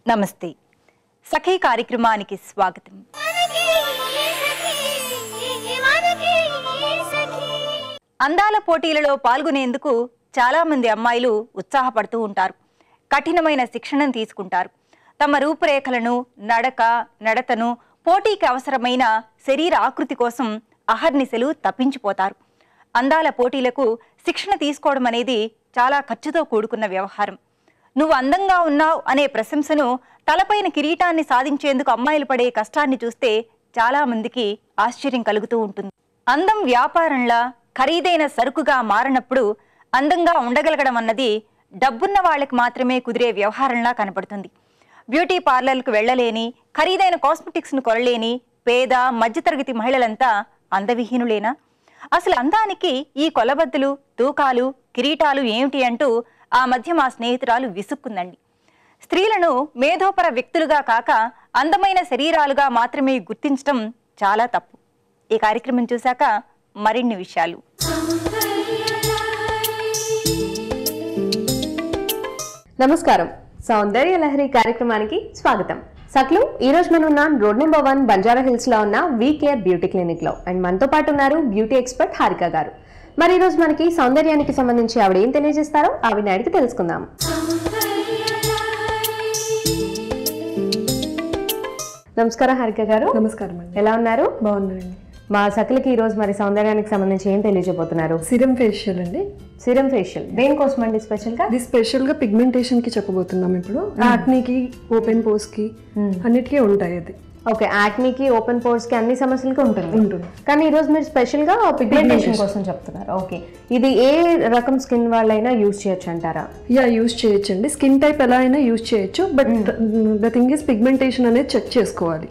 నమస్తే సఖీ కార్యక్రమానికి స్వాగతం. అందాల పోటీలలో పాల్గొనేందుకు చాలా మంది అమ్మాయిలు ఉత్సాహపడుతూ ఉంటారు. కఠినమైన శిక్షణను తీసుకుంటారు. తమ రూపురేఖలను, నడతను, పోటీకి అవసరమైన శరీర ఆకృతి కోసం అహర్నిశలు తప్పించిపోతారు. అందాల పోటీలకు శిక్షణ తీసుకోవడం అనేది చాలా ఖర్చుతో కూడుకున్న వ్యవహారం. నువ్వు అందంగా ఉన్నావు అనే ప్రశంసను, తలపైన కిరీటాన్ని సాధించేందుకు అమ్మాయిలు పడే కష్టాన్ని చూస్తే చాలా మందికి ఆశ్చర్యం కలుగుతూ ఉంటుంది. అందం వ్యాపారంలా ఖరీదైన సరుకుగా మారినప్పుడు అందంగా ఉండగలగడం అన్నది డబ్బున్న వాళ్ళకి మాత్రమే కుదిరే వ్యవహారంలా కనపడుతుంది. బ్యూటీ పార్లర్లకు వెళ్లలేని, ఖరీదైన కాస్మెటిక్స్ను కొనలేని పేద మధ్యతరగతి మహిళలంతా అందవిహీనులేనా? అసలు అందానికి ఈ కొలబద్దలు, తూకాలు, కిరీటాలు ఏమిటి అంటూ ఆ మధ్య మా స్నేహితురాలు విసుక్కుందండి. స్త్రీలను మేధోపర వ్యక్తులుగా కాక అందమైన శరీరాలుగా మాత్రమే గుర్తించడం చాలా తప్పు. ఈ కార్యక్రమం చూశాక మరిన్ని విషయాలు. నమస్కారం, సౌందర్య లహరి కార్యక్రమానికి స్వాగతం. సక్లు, ఈ రోజు మనం ఉన్నాం రోడ్ నెంబర్ 1 బంజారా హిల్స్ లో ఉన్న వి కేర్ బ్యూటీ క్లినిక్ లో. అండ్ మనతో పాటు ఉన్నారు బ్యూటీ ఎక్స్పర్ట్ హారిక గారు. మరి ఈ రోజు మనకి సౌందర్యానికి సంబంధించి ఆవిడ ఏం తెలియజేస్తారో ఆవిడని అడిగి తెలుసుకుందాం. నమస్కారం హారిక గారు. నమస్కారం అండి. ఎలా ఉన్నారు? బాగున్నారండి. మా సకలకి ఈ రోజు మరి సౌందర్యానికి సంబంధించి ఏం తెలియజేయబోతున్నారు? సిరం ఫేషియల్ అండి. సిరం ఫేషియల్ దేనికోసం అండి? స్పెషల్ గా ఇది స్పెషల్ గా పిగ్మెంటేషన్ కి చెప్పబోతున్నాం. ఇప్పుడు యాక్నీకి, ఓపెన్ పోర్స్ కి అన్నిటికీ ఉంటాయి. అది ఓకే, యాక్నీకి, ఓపెన్ పోర్స్ కి అన్ని సమస్యలకి ఉంటుంది. కానీ ఈ రోజు మీరు స్పెషల్ గా పిగ్మెంటేషన్ కోసం చెప్తున్నారు. ఓకే, ఇది ఏ రకం స్కిన్ వాళ్ళైనా యూజ్ చేయొచ్చు అంటారా? యూజ్ చేయొచ్చు అండి. స్కిన్ టైప్ ఎలా అయినా యూజ్ చేయొచ్చు. But the thing is pigmentation అనేది చెక్ చేసుకోవాలి.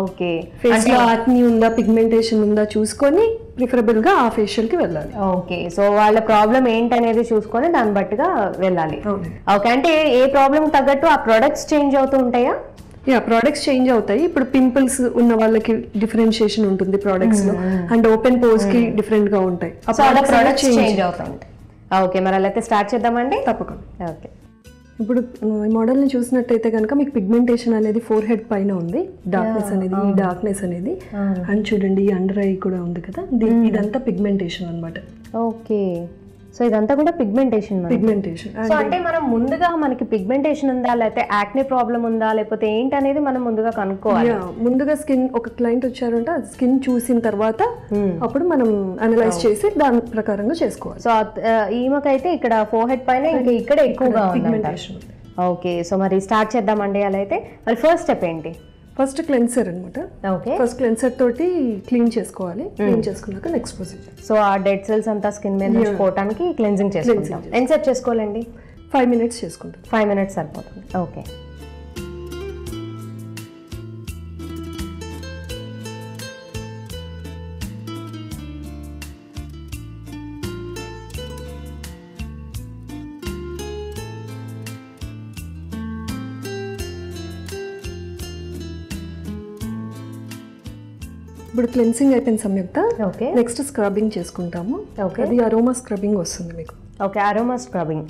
ఓకే, ఫేస్ లో యాక్నీ ఉందా, పిగ్మెంటేషన్ ఉందా చూసుకొని ప్రిఫరబుల్ గా ఆ ఫేషియల్ కి వెళ్ళాలి. ఓకే, సో వాళ్ళ ప్రాబ్లం ఏంటనేది చూసుకొని దాన్ని బట్టిగా వెళ్ళాలి. ఓకే, అంటే ఏ ప్రాబ్లం తగ్గట్టు ఆ ప్రొడక్ట్స్ చేంజ్ అవుతూ ఉంటాయా? ప్రోడక్ట్స్ చేంజ్ అవుతాయి. ఇప్పుడు పింపుల్స్ ఉన్న వాళ్ళకి డిఫరెన్షియేషన్ ఉంటుంది ప్రోడక్ట్స్ లో, అండ్ ఓపెన్ పోర్స్ కి డిఫరెంట్ గా ఉంటాయి. చేంజ్ అవుతాయి. ఓకే, మరి అలా అయితే స్టార్ట్ చేద్దామండి. తప్పకుండా. ఓకే, ఇప్పుడు ఈ మోడల్ ని చూసినట్టయితే కనుక మీకు పిగ్మెంటేషన్ అనేది ఫోర్ హెడ్ పైన ఉంది. డార్క్నెస్ అనేది, ఈ డార్క్నెస్ అనేది, అండ్ చూడండి ఈ అండర్ ఐ కూడా ఉంది కదా, ఇదంతా పిగ్మెంటేషన్ అన్నమాట. ఓకే, సో ఇదంతా కూడా పిగ్మెంటేషన్. సో అంటే మనం ముందుగా మనకి పిగ్మెంటేషన్ ఉందా, లేకపోతే యాక్నే ప్రాబ్లం ఉందా, లేకపోతే ఏంటి అనేది మనం ముందుగా కనుక్కోవాలి. ముందుగా స్కిన్, ఒక క్లయింట్ వచ్చారంటే స్కిన్ చూసిన తర్వాత అప్పుడు మనం అనలైజ్ చేసి దాని ప్రకారంగా చేసుకోవాలి. సో ఈమెకైతే ఇక్కడ ఫోర్ హెడ్ పైన ఇంకా ఇక్కడ ఎక్కువగా పిగ్మెంటేషన్. ఓకే, సో మరి స్టార్ట్ చేద్దామండి. అలా అయితే మరి ఫస్ట్ స్టెప్ ఏంటి? ఫస్ట్ క్లెన్సర్ అనమాట. ఓకే, ఫస్ట్ క్లెన్సర్ తోటి క్లీన్ చేసుకోవాలి. క్లీన్ చేసుకున్నాక నెక్స్ట్ ప్రొసీజర్. సో ఆ డెడ్ సెల్స్ అంతా స్కిన్ మీద నుంచి పోవడానికి క్లెన్జింగ్ చేసుకుంటాం. ఎంతసేపు చేసుకోవాలండి? 5 minutes చేసుకుంటాం. 5 minutes సరిపోతుంది. ఓకే, ఇప్పుడు క్లెన్సింగ్ అయిపోయిన సంయుక్త. ఓకే, నెక్స్ట్ స్క్రబ్బింగ్ చేసుకుంటాము. ఓకే, అది అరోమా స్క్రబ్బింగ్ వస్తుంది మీకు. Okay, aroma scrubbing.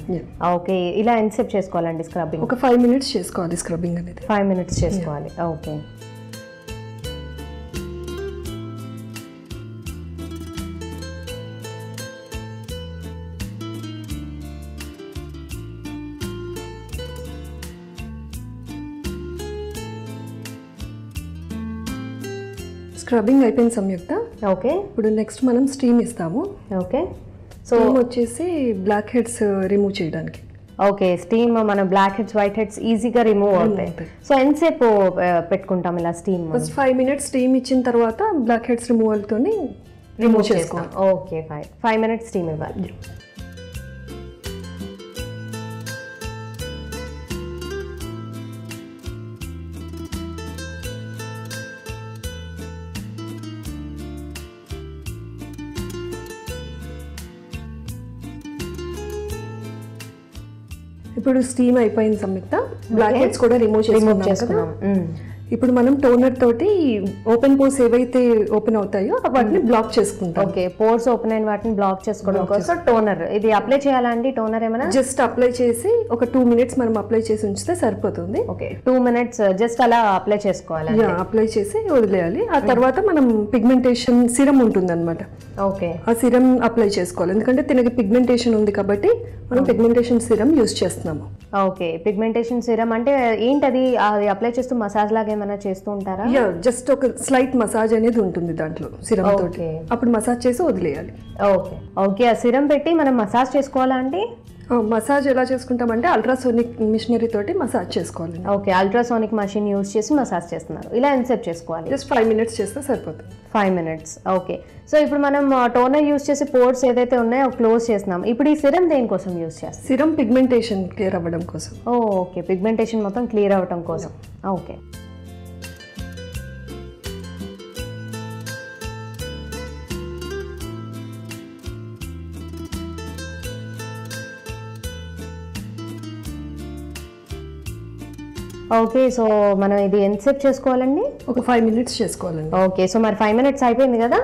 ఓకే, ఇలా ఎంతసేపు చేసుకోవాలండి స్క్రబ్బింగ్? ఒక 5 minutes చేసుకోవాలి స్క్రబ్బింగ్ అనేది. 5 minutes చేసుకోవాలి. ఓకే, స్క్రబ్బింగ్ అయిపోయిన సంయుక్త. ఓకే, ఇప్పుడు నెక్స్ట్ మనం స్టీమ్ ఇస్తాము. ఓకే, సో వచ్చేసి బ్లాక్ హెడ్స్ రిమూవ్ చేయడానికి. ఓకే, స్టీమ్ మన బ్లాక్ హెడ్స్, వైట్ హెడ్స్ ఈజీగా రిమూవ్ అవుతాయి. సో ఎంతసేపు పెట్టుకుంటాం ఇలా స్టీమ్? ఫస్ట్ 5 minutes స్టీమ్ ఇచ్చిన తర్వాత బ్లాక్ హెడ్స్ రిమూవల్ తోని రిమూవ్ చేసుకోవాలి. ఓకే, 5 minutes స్టీమ్ ఇవ్వాలి. ఇప్పుడు స్టీమ్ అయిపోయిన సంయుక్త, బ్లాక్ హెడ్స్ కూడా రిమూవ్ చేసుకున్నాం. ఇప్పుడు మనం టోనర్ తోటి ఓపెన్ పోర్స్ ఏవైతే ఓపెన్ అవుతాయో వాటిని బ్లాక్ చేసుకుంటాం. ఓకే, పోర్స్ ఓపెన్ అయిన వాటిని బ్లాక్ చేసుకోవడం కోసం టోనర్. ఇది అప్లై చేయాలా అండి? టోనర్ ఏమైనా జస్ట్ అప్లై చేసి ఒక 2 minutes మనం అప్లై చేసి ఉంచితే సరిపోతుంది. ఓకే, 2 minutes జస్ట్ అలా అప్లై చేసుకోవాలి. అప్లై చేసి వదిలేయాలి. ఆ తర్వాత మనం పిగ్మెంటేషన్ సిరం ఉంటుంది అనమాట. ఓకే, ఆ సిరం అప్లై చేసుకోవాలి. ఎందుకంటే తినకి పిగ్మెంటేషన్ ఉంది కాబట్టి మనం పిగ్మెంటేషన్ సిరం యూజ్ చేస్తున్నాము. ఓకే, పిగ్మెంటేషన్ సిరం అంటే ఏంటది? అది అప్లై చేస్తూ మసాజ్ లాగా ఏమైనా చేస్తూ ఉంటారా? జస్ట్ ఒక స్లైట్ మసాజ్ అనేది ఉంటుంది దాంట్లో సిరం తోటి. అప్పుడు మసాజ్ చేసి వదిలేయాలి. ఓకే ఓకే, ఆ సిరం పెట్టి మనం మసాజ్ చేసుకోవాలా అండి? మసాజ్ ఎలా చేసుకుంటామంటే అల్ట్రాసోనిక్ మిషనరీ తోటి మసాజ్ చేసుకోవాలి. ఓకే, అల్ట్రాసోనిక్ మషిన్ యూజ్ చేసి మసాజ్ చేస్తున్నారు. ఇలా ఎంతసేపు చేసుకోవాలి? జస్ట్ 5 minutes చేస్తే సరిపోతుంది. 5 minutes. ఓకే, సో ఇప్పుడు మనం టోనర్ యూజ్ చేసి పోర్స్ ఏదైతే ఉన్నాయో క్లోజ్ చేస్తున్నాం. ఇప్పుడు ఈ సిరం దేనికోసం యూజ్ చేస్తాం? సిరం పిగ్మెంటేషన్ క్లియర్ అవ్వడం కోసం. ఓకే, పిగ్మెంటేషన్ మొత్తం క్లియర్ అవ్వడం కోసం. ఓకే, ఓకే, సో మనం ఇది ఎంతసేపు చేసుకోవాలండి? ఒక 5 minutes చేసుకోవాలండి. ఓకే, సో మరి 5 minutes అయిపోయింది కదా.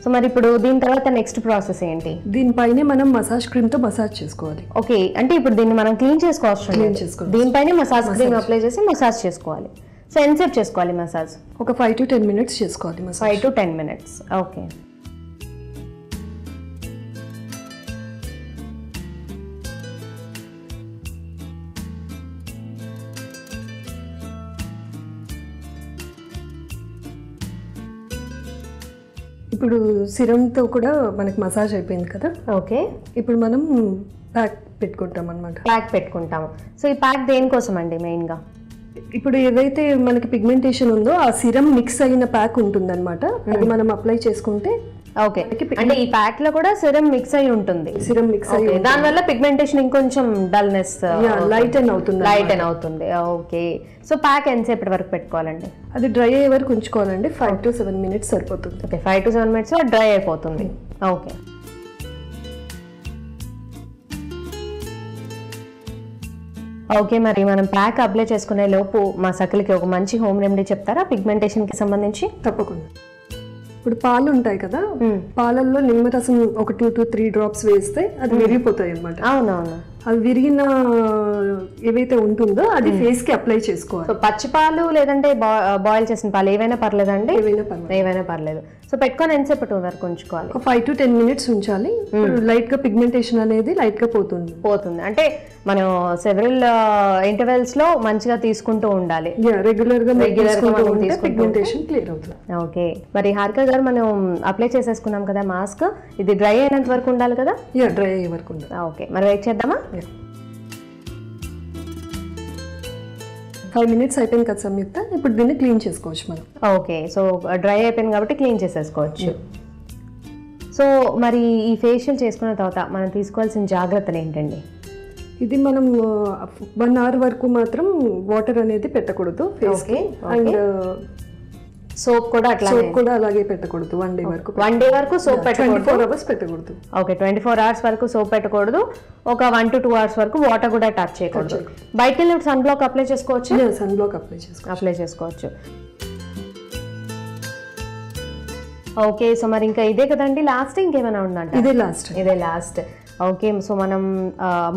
సో మరి ఇప్పుడు దీని తర్వాత నెక్స్ట్ ప్రాసెస్ ఏంటి? దీనిపైనే మనం మసాజ్ క్రీమ్ తో మసాజ్ చేసుకోవాలి. ఓకే, అంటే ఇప్పుడు దీన్ని మనం క్లీన్ చేసుకోవచ్చు. దీనిపైనే మసాజ్ క్రీమ్ అప్లై చేసి మసాజ్ చేసుకోవాలి. సో ఎంతసేపు చేసుకోవాలి మసాజ్? ఒక 5 to 10 minutes చేసుకోవాలి. 5 to 10 minutes. ఓకే, ఇప్పుడు సిరంతో కూడా మనకి మసాజ్ అయిపోయింది కదా. ఓకే, ఇప్పుడు మనం ప్యాక్ పెట్టుకుంటాం అనమాట. ప్యాక్ పెట్టుకుంటాము. సో ఈ ప్యాక్ దేనికోసం అండి మెయిన్గా? ఇప్పుడు ఏదైతే మనకి పిగ్మెంటేషన్ ఉందో ఆ సిరం మిక్స్ అయిన ప్యాక్ ఉంటుందన్నమాట. అది మనం అప్లై చేసుకుంటే ఓకే, అంటే ఈ ప్యాక్ లో కూడా సిరం మిక్స్ అయి ఉంటుంది. సిరం మిక్స్ అయ్యి దాని వల్ల పిగ్మెంటేషన్ ఇంకొంచెం డల్నెస్ లైటెన్ అవుతుంది. ఓకే, సో ప్యాక్ ఎంతసేపటి వరకు పెట్టుకోవాలండి? అది డ్రై అయ్యే వరకు ఉంచుకోవాలండి. 5 to 7 minutes సరిపోతుంది. ఓకే, 5 to 7 minutes డ్రై అయిపోతుంది. ఓకే, ఓకే, మరి మనం ప్యాక్ అప్లై చేసుకునే లోపు మా సకలికి ఒక మంచి హోమ్ రెమెడీ చెప్తారా పిగ్మెంటేషన్ కి సంబంధించి? తప్పకుండా. ఇప్పుడు పాలు ఉంటాయి కదా, పాలల్లో నిమ్మరసం ఒక 2 to 3 drops వేస్తే అది విరిగిపోతాయి అనమాట. అవునవును, అది విరిగిన ఏవైతే ఉంటుందో అది ఫేస్ కి అప్లై చేసుకోవాలి. సో పచ్చి పాలు లేదంటే బాయిల్ చేసిన పాలు ఏవైనా పర్లేదండి? ఏవైనా పర్లేదు. సో పెట్టుకొని ఎంతసేపటి వరకు ఉంచుకోవాలి? 5 to 10 minutes ఉంచాలి. లైట్ గా పిగ్మెంటేషన్ అనేది లైట్ గా పోతుంది. అంటే మనం సెవెరల్ ఇంటర్వెల్స్ లో మంచిగా తీసుకుంటూ ఉండాలి. రెగ్యులర్ గా పిగ్మెంటేషన్ క్లియర్ అవుతుంది. ఓకే, మరి హారిక గారు మనం అప్లై చేసేసుకున్నాం కదా మాస్క్, ఇది డ్రై అయినంత వరకు ఉండాలి కదా? డ్రై అయ్యే వరకు ఉండాలి. ఓకే, మరి వెయిట్ చేద్దామా? 5 minutes అయిపోయింది కదా సంయుక్త. ఇప్పుడు దీన్ని క్లీన్ చేసుకోవచ్చు మనం. ఓకే, సో డ్రై అయిపోయింది కాబట్టి క్లీన్ చేసేసుకోవచ్చు. సో మరి ఈ ఫేషియల్ చేసుకున్న తర్వాత మనం తీసుకోవాల్సిన జాగ్రత్తలు ఏంటండి? ఇది మనం 1 hour వరకు మాత్రం వాటర్ అనేది పెట్టకూడదు ఫేస్ కి. అండ్ సోప్ కూడా అలాగే పెట్టకూడదు. 1 day వరకు. 1 day వరకు సోప్ పెట్టకూడదు. 24 hours పెట్టకూడదు. ఓకే, 24 hours వరకు సోప్ పెట్టకూడదు. ఒక 1 to 2 hours వరకు వాటర్ కూడా టచ్ చేయకూడదు. బయటకి వెళ్ళి సన్ బ్లాక్ అప్లై చేసుకోవచ్చు. సన్ బ్లాక్ అప్లై చేసుకోవచ్చు. ఓకే, సో మరి ఇంకా ఇదే కదండి లాస్ట్? ఇంకేమైనా ఉందంట? ఇదే లాస్ట్. ఓకే, సో మనం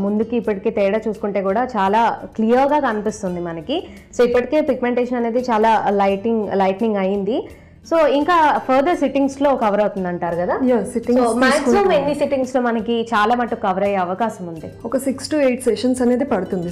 ముందుకి ఇప్పటికే తేడా చూసుకుంటే కూడా చాలా క్లియర్గా కనిపిస్తుంది మనకి. సో ఇప్పటికే పిగ్మెంటేషన్ అనేది చాలా లైట్నింగ్ అయింది. సో ఇంకా ఫర్దర్ సిట్టింగ్స్ లో కవర్ అవుతుంది అంటారు కదా? మాక్సిమం ఎన్ని సిట్టింగ్స్ లో మనకి చాలా మటుకు కవర్ అయ్యే అవకాశం ఉంది? ఒక 6 to 8 sessions అనేది పడుతుంది.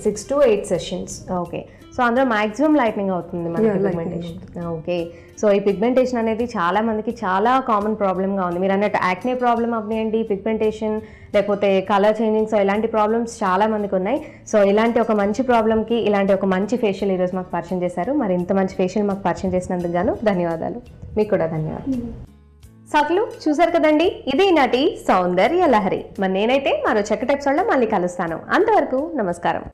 6 to 8 sessions. ఓకే, సో అందులో మాక్సిమం లైట్నింగ్ అవుతుంది మనకి పిగ్మెంటేషన్. ఓకే, సో ఈ పిగ్మెంటేషన్ అనేది చాలా మందికి చాలా కామన్ ప్రాబ్లమ్గా ఉంది. మీరు అన్నట్టు యాక్నే ప్రాబ్లమ్ అవనివ్వండి, పిగ్మెంటేషన్, లేకపోతే కలర్ చేంజింగ్, సో ఇలాంటి ప్రాబ్లమ్స్ చాలా మందికి ఉన్నాయి. సో ఇలాంటి ఒక మంచి ప్రాబ్లమ్కి ఇలాంటి ఒక మంచి ఫేషియల్ ఈరోజు మాకు పరిచయం చేశారు. మరి ఇంత మంచి ఫేషియల్ మాకు పరిచయం చేసినందుకు గాను ధన్యవాదాలు. మీకు కూడా ధన్యవాదాలు. సకలు చూసారు కదండి, ఇది నాటి సౌందర్య లహరి. మరి నేనైతే మరో చక్కటి ఎపిసోడ్లో మళ్ళీ కలుస్తాను. అంతవరకు నమస్కారం.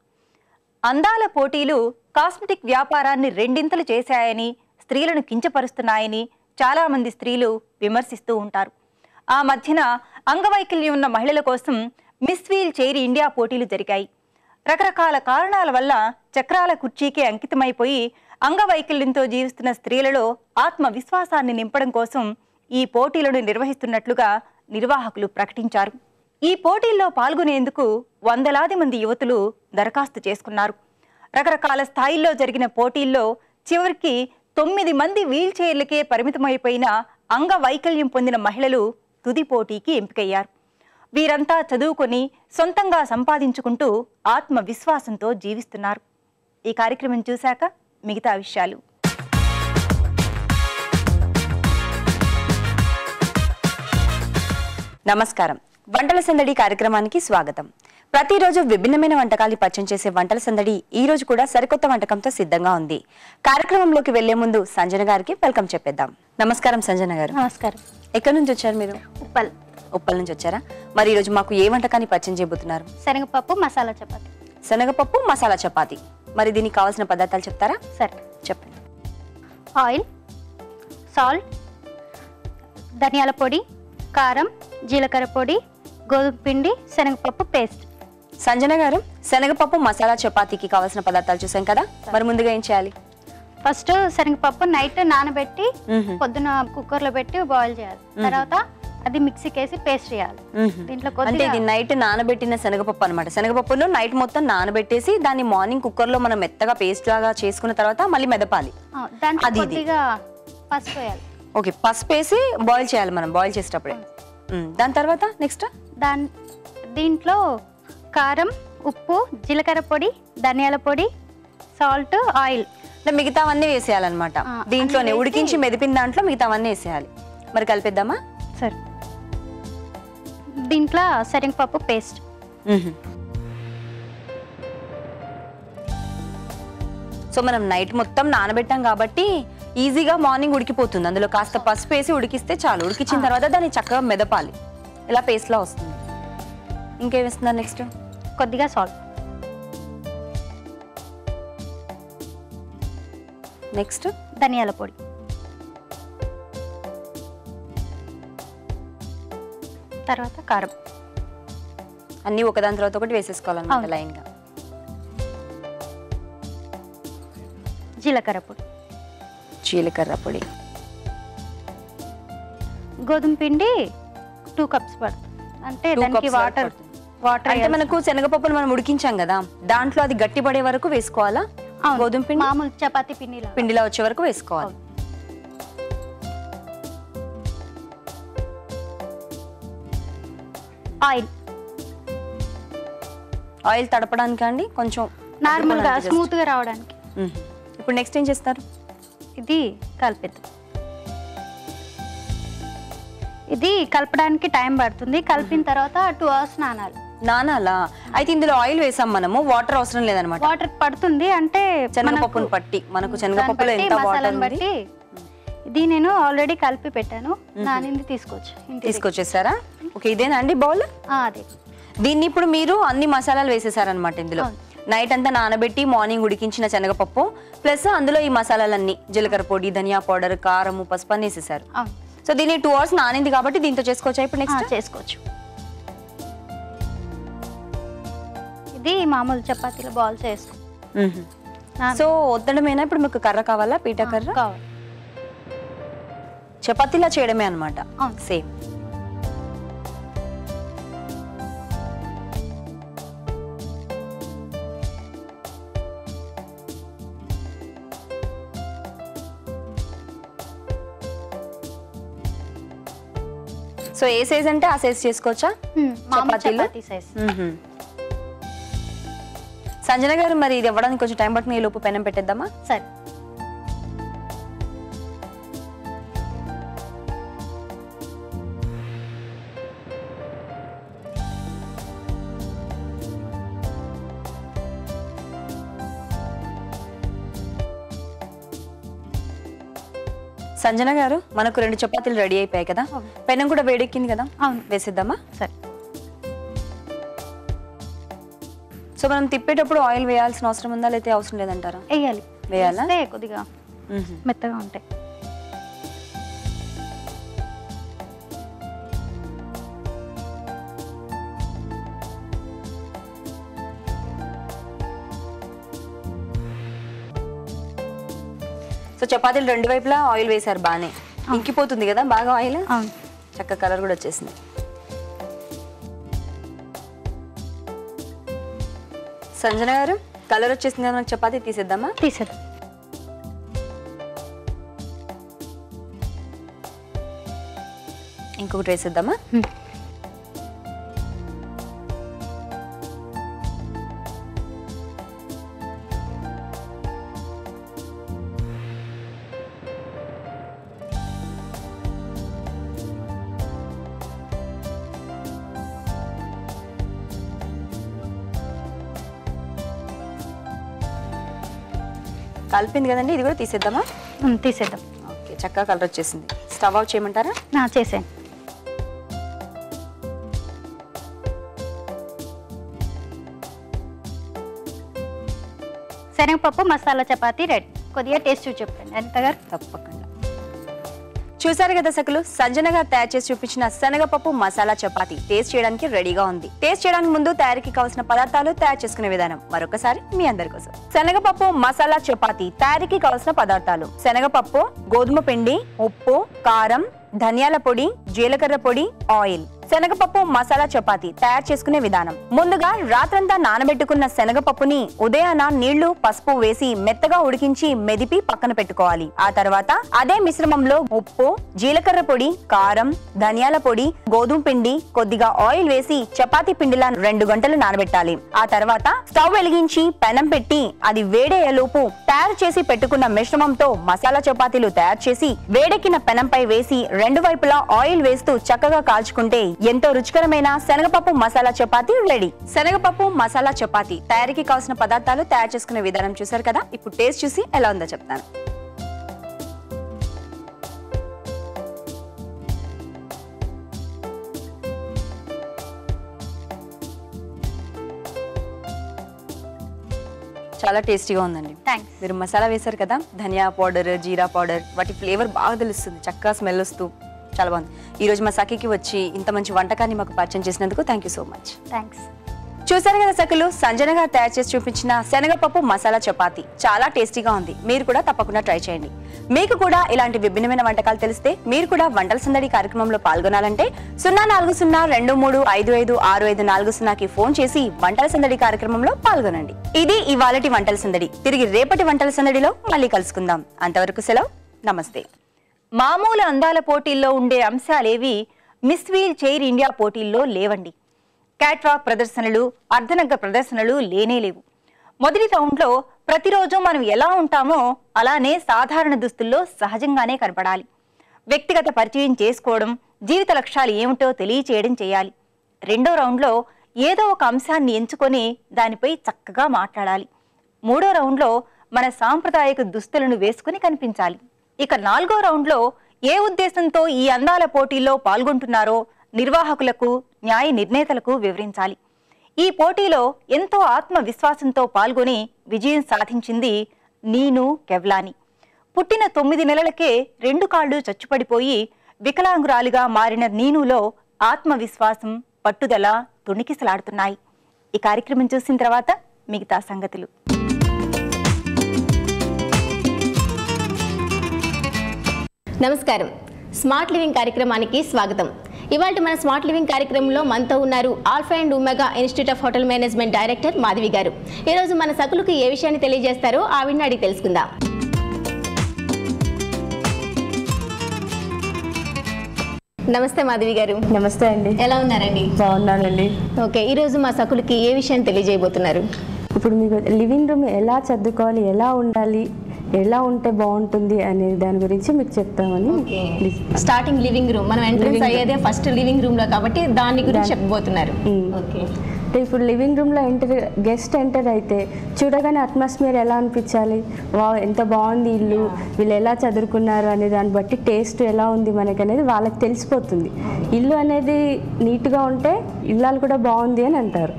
అందాల పోటీలు కాస్మెటిక్ వ్యాపారాన్ని రెండింతలు చేశాయని, స్త్రీలను కించపరుస్తున్నాయని చాలామంది స్త్రీలు విమర్శిస్తూ ఉంటారు. ఆ మధ్యన అంగవైకల్యం ఉన్న మహిళల కోసం మిస్ వీల్ చైర్ ఇండియా పోటీలు జరిగాయి. రకరకాల కారణాల వల్ల చక్రాల కుర్చీకే అంకితమైపోయి అంగవైకల్యంతో జీవిస్తున్న స్త్రీలలో ఆత్మవిశ్వాసాన్ని నింపడం కోసం ఈ పోటీలను నిర్వహిస్తున్నట్లుగా నిర్వాహకులు ప్రకటించారు. ఈ పోటీల్లో పాల్గొనేందుకు వందలాది మంది యువతులు దరఖాస్తు చేసుకున్నారు. రకరకాల స్థాయిల్లో జరిగిన పోటీల్లో చివరికి 9 మంది వీల్ చైర్లకే పరిమితమైపోయిన అంగవైకల్యం పొందిన మహిళలు తుది పోటీకి ఎంపికయ్యారు. వీరంతా చదువుకొని సొంతంగా సంపాదించుకుంటూ ఆత్మవిశ్వాసంతో జీవిస్తున్నారు. ఈ కార్యక్రమం చూశాక మిగతా విషయాలు. నమస్కారం. వంటల సందడి కార్యక్రమానికి స్వాగతం. ప్రతిరోజు విభిన్నమైన వంటకాలు పరిచయం చేసే వంటల సందడి ఈ రోజు కూడా సరికొత్త వంటకంతో సిద్ధంగా ఉంది. కార్యక్రమంలోకి వెళ్లే ముందు సంజన గారికి వెల్కమ్ చెప్పేద్దాం. నమస్కారం సంజన గారు. నమస్కారం. ఎక్కడి నుంచి వచ్చారు మీరు? ఉప్పల్ నుంచి వచ్చారా? మరి ఈ రోజు మాకు ఏ వంటకాన్ని పరిచయం చేయబోతున్నారు? శనగపప్పు మసాలా చపాతి. శనగపప్పు మసాలా చపాతి. మరి దీనికి కావాల్సిన పదార్థాలు చెప్తారా? సరే చెప్పండి. ఆయిల్, సాల్ట్, ధనియాల పొడి, కారం, జీలకర్ర పొడి, గోధుమ పిండి, శనగపప్పు పేస్ట్. సంజన గారు, శనగపప్పు మసాలా చపాతీకి కావాల్సిన పదార్థాలు చూసాం కదా, మరి ముందుగా ఏం చేయాలి? ఫస్ట్ శనగపప్పు నైట్ నానబెట్టి పొద్దున కుక్కర్ లో పెట్టి బాయిల్ చేయాలి. తర్వాత అది మిక్సీకి వేసి పేస్ట్ చేయాలి. దీంట్లో అంటే ఇది నైట్ నానబెట్టిన శనగపప్పు అనమాట. శనగపప్పును నైట్ మొత్తం నానబెట్టేసి దాన్ని మార్నింగ్ కుక్కర్ లో మనం మెత్తగా పేస్ట్ లాగా చేసుకున్న తర్వాత మళ్ళీ మెదపాలి. దాంట్లో కొద్దిగా పసుపు వేయాలి. ఓకే, పసుపు వేసి బాయిల్ చేయాలి మనం బాయిల్ చేసేటప్పుడే. దాని తర్వాత నెక్స్ట్ దీంట్లో కారం, ఉప్పు, జీలకర్ర పొడి, ధనియాల పొడి, సాల్ట్, ఆయిల్, మిగతావన్నీ వేసేయాలన్నమాట. దీంట్లోనే ఉడికించి మెదిపిన దాంట్లో మిగతావన్నీ వేసేయాలి. మరి కలిపేద్దామా? సరే. దీంట్లో శనగపప్పు పేస్ట్. సో మనం నైట్ మొత్తం నానబెట్టాం కాబట్టి ఈజీగా మార్నింగ్ ఉడికిపోతుంది. అందులో కాస్త పసుపు వేసి ఉడికిస్తే చాలు. ఉడికించిన తర్వాత దాన్ని చక్కగా మెదపాలి. ఇలా పేస్ట్ లా వస్తుంది. ఇంకేం వేస్తున్నారు నెక్స్ట్? కొద్దిగా సాల్ట్. నెక్స్ట్ ధనియాల పొడి. తర్వాత కారం. అన్ని ఒకదాని తర్వాత ఒకటి వేసేసుకోవాలన్నమాట లైన్ గా. జీలకర్ర పొడి. జీలకర్ర పొడి. గోధుమ పిండి 2 కప్స్ పడుతుంది. అంటే దానికి వాటర్ అంటే మనకు శనగపప్పును మనం ఉడికించాం కదా, దాంట్లో అది గట్టి పడే వరకు వేసుకోవాలా? గోధుమ పిండి మామూలు చపాతీ పిండిలా వచ్చే వరకు వేసుకోవాలి. ఆయిల్. ఆయిల్ తడపడానికి అండి, కొంచెం నార్మల్ గా స్మూత్ గా రావడానికి. ఇప్పుడు నెక్స్ట్ ఏం చేస్తారు? ఇది కలిపేద్దాం. ఇది కలపడానికి టైం పడుతుంది. కలిపిన తర్వాత 2 hours నానాలా? అయితే ఇందులో ఆయిల్ వేసాం మనము, వాటర్ అవసరం లేదనమాట. వాటర్ పడుతుంది అంటే శనగపప్పును పట్టి, మనకు శనగపప్పులో ఎంత వాటర్ ఉంది. ఇది నేను ఆల్రెడీ కలిపి పెట్టాను. నానింది తీసుకొచ్చేసారా? ఓకే, ఇదేనా అండి బౌల్? అదే. దీన్ని ఇప్పుడు మీరు అన్ని మసాలాలు వేసేసారనమాట ఇందులో. నైట్ అంతా నానబెట్టి మార్నింగ్ ఉడికించిన శనగపప్పు ప్లస్ అందులో ఈ మసాలాలన్నీ జీలకర్ర పొడి, ధనియా పౌడర్, కారము, పసుపు అన్ని వేసేసారు. సో దీన్ని 2 hours నానింది కాబట్టి దీంతో చేసుకోవచ్చా? ఇప్పుడు నెక్స్ట్ చేసుకోవచ్చు. ఇది మామూలు చపాతీలో బాల్స్ వేసుకో. సో ఒత్తడమేనా? ఇప్పుడు మీకు కర్ర కావాలా? పీట కర్ర కావాలి. చపాతీలా చేయడమే అనమాట. సేమ్. సో ఏ సైజ్ అంటే ఆ సైజ్ చేసుకోవచ్చా చపాతీ సైజ్? సంజన గారు, మరి ఇది ఇవ్వడానికి కొంచెం టైం పడుతుంది. ఈ లోపు పెనం పెట్టేద్దామా? సరే. సంజన గారు, మనకు 2 చపాతీలు రెడీ అయిపోయాయి కదా, పెనం కూడా వేడెక్కింది కదా, వేసేద్దామా? సరే. సో మనం తిప్పేటప్పుడు ఆయిల్ వేయాల్సిన అవసరం ఉందా లేకపోతే అవసరం లేదంటారా? వేయాలి. వేయాలా? కొద్దిగా మెత్తగా ఉంటాయి. సో చపాతీలు రెండు వైపులా ఆయిల్ వేశారు, బాగానే ఇంకిపోతుంది కదా బాగా ఆయిల్. అవును. చక్కగా కలర్ కూడా వచ్చేసింది. సంజన గారు కలర్ వచ్చేసింది కదా, మనకి చపాతీ తీసేద్దామా? తీసేద్దాం. ఇంకొకటి వేసేద్దామా? కలిపింది కదండి, ఇది కూడా తీసేద్దామా? తీసేద్దాం. ఓకే, చక్కగా కలర్ వచ్చేసింది. స్టవ్ ఆఫ్ చేయమంటారా? చేసేయండి. శనగపప్పు మసాలా చపాతీ రెడీ. కొద్దిగా టేస్ట్ చూసి చెప్పండి అనిత గారు. తప్పకుండా. చూసారు కదా సకులు, సంజన గారు తయారు చేసి చూపించిన శనగపప్పు మసాలా చపాతీ టేస్ట్ చేయడానికి రెడీగా ఉంది. టేస్ట్ చేయడానికి ముందు తయారీకి కావాల్సిన పదార్థాలు, తయారు చేసుకునే విధానం మరొకసారి మీ అందరి కోసం. శనగపప్పు మసాలా చపాతీ తయారీకి కావాల్సిన పదార్థాలు: శనగపప్పు, గోధుమ పిండి, ఉప్పు, కారం, ధనియాల పొడి, జీలకర్ర పొడి, ఆయిల్. శనగపప్పు మసాలా చపాతీ తయారు చేసుకునే విధానం: ముందుగా రాత్రంతా నానబెట్టుకున్న శనగపప్పుని ఉదయాన నీళ్లు, పసుపు వేసి మెత్తగా ఉడికించి మెదిపి పక్కన పెట్టుకోవాలి. ఆ తర్వాత అదే మిశ్రమంలో ఉప్పు, జీలకర్ర పొడి, కారం, ధనియాల పొడి, గోధుమ పిండి, కొద్దిగా ఆయిల్ వేసి చపాతీ పిండిలా 2 గంటలు నానబెట్టాలి. ఆ తర్వాత స్టవ్ వెలిగించి పెనం పెట్టి అది వేడయ్యేలోపు తయారు చేసి పెట్టుకున్న మిశ్రమంతో మసాలా చపాతీలు తయారు చేసి వేడెక్కిన పెనంపై వేసి 2 వైపులా ఆయిల్ వేస్తూ చక్కగా కాల్చుకుంటే ఎంతో రుచికరమైన శనగపప్పు మసాలా చపాతీ రెడీ. శనగపప్పు మసాలా చపాతీ తయారీకి కావాల్సిన పదార్థాలు, తయారు చేసుకునే విధానం చూసారు కదా. ఇప్పుడు టేస్ట్ చూసి ఎలా ఉందో చెప్తాను. చాలా టేస్టీగా ఉందండి. థ్యాంక్స్. మీరు మసాలా వేశారు కదా, ధనియా పౌడర్, జీరా పౌడర్, వాటి ఫ్లేవర్ బాగా తెలుస్తుంది, చక్కగా స్మెల్ వస్తూ చాలా బాగుంది. ఈ రోజు మా సఖీకి వచ్చి ఇంత మంచి వంటకాన్ని మాకు పరిచయం చేసినందుకు thank you so much. Thanks. చూసారు కదా సఖులు, సంజన గారు తయారు చేసి చూపించిన శనగపప్పు మసాలా చపాతీ చాలా టేస్టీగా ఉంది. మీరు కూడా తప్పకుండా ట్రై చేయండి. మీకు కూడా ఇలాంటి విభిన్నమైన వంటకాలు తెలిస్తే మీరు కూడా వంటల సందడి కార్యక్రమంలో పాల్గొనాలంటే 0420255654 ఫోన్ చేసి వంటల సందడి కార్యక్రమంలో పాల్గొనండి. ఇది ఇవాళటి వంటల సందడి. తిరిగి రేపటి వంటల సందడిలో మళ్ళీ కలుసుకుందాం. అంతవరకు సెలవు, నమస్తే. మామూలు అందాల పోటీల్లో ఉండే అంశాలేవి మిస్ వీల్ చైర్ ఇండియా పోటీల్లో లేవండి. క్యాట్వాక్ ప్రదర్శనలు, అర్ధనగ్గ ప్రదర్శనలు లేనేలేవు. మొదటి రౌండ్లో ప్రతిరోజు మనం ఎలా ఉంటామో అలానే సాధారణ దుస్తుల్లో సహజంగానే కనపడాలి. వ్యక్తిగత పరిచయం చేసుకోవడం, జీవిత లక్ష్యాలు ఏమిటో తెలియచేయడం చేయాలి. రెండో రౌండ్లో ఏదో ఒక అంశాన్ని ఎంచుకొని దానిపై చక్కగా మాట్లాడాలి. మూడో రౌండ్లో మన సాంప్రదాయక దుస్తులను వేసుకుని కనిపించాలి. ఇక నాలుగో రౌండ్లో ఏ ఉద్దేశంతో ఈ అందాల పోటీల్లో పాల్గొంటున్నారో నిర్వాహకులకు, న్యాయ నిర్ణేతలకు వివరించాలి. ఈ పోటీలో ఎంతో ఆత్మవిశ్వాసంతో పాల్గొని విజయం సాధించింది నీను కెవ్లాని. పుట్టిన 9 నెలలకే 2 కాళ్ళు చచ్చుపడిపోయి వికలాంగురాలిగా మారిన నీనులో ఆత్మవిశ్వాసం, పట్టుదల తొణికిసలాడుతున్నాయి. ఈ కార్యక్రమం చూసిన తర్వాత మిగతా సంగతులు. నమస్కారం. స్మార్ట్ లివింగ్ కార్యక్రమానికి స్వాగతం. ఇవాళ మన స్మార్ట్ లివింగ్ కార్యక్రమంలో మనతో ఉన్నారు alpha and omega institute of hotel management director Madhavi గారు. ఈరోజు మన సకులకు ఏ విషయాన్ని తెలియజేస్తారో ఆవిడని అడిగి తెలుసుకుందాం. నమస్తే మాధవి గారు. నమస్తే అండి. ఎలా ఉన్నారండి? బాగున్నానండి. ఓకే, ఈరోజు మా సకులకి ఏ విషయాన్ని తెలియజేయబోతున్నారు? ఇప్పుడు మీకు లివింగ్ రూమ్ ఎలా సర్దుకోవాలి, ఎలా ఉండాలి, ఎలా ఉంటే బాగుంటుంది అనే దాని గురించి మీకు చెప్తామని. స్టార్టింగ్ లివింగ్ రూమ్, మనం ఎంట్రన్స్ అయ్యేదే ఫస్ట్ లివింగ్ రూమ్ లో కాబట్టి దాని గురించి చెప్పబోతున్నారు. ఓకే, అంటే ఇప్పుడు లివింగ్ రూమ్లో గెస్ట్ ఎంటర్ అయితే చూడగానే అట్మాస్ఫియర్ ఎలా అనిపించాలి, ఎంత బాగుంది ఇల్లు, వీళ్ళు ఎలా చదువుకున్నారు అనే దాన్ని బట్టి టేస్ట్ ఎలా ఉంది మనకి అనేది వాళ్ళకి తెలిసిపోతుంది. ఇల్లు అనేది నీట్గా ఉంటే ఇల్లాలు కూడా బాగుంది అని అంటారు.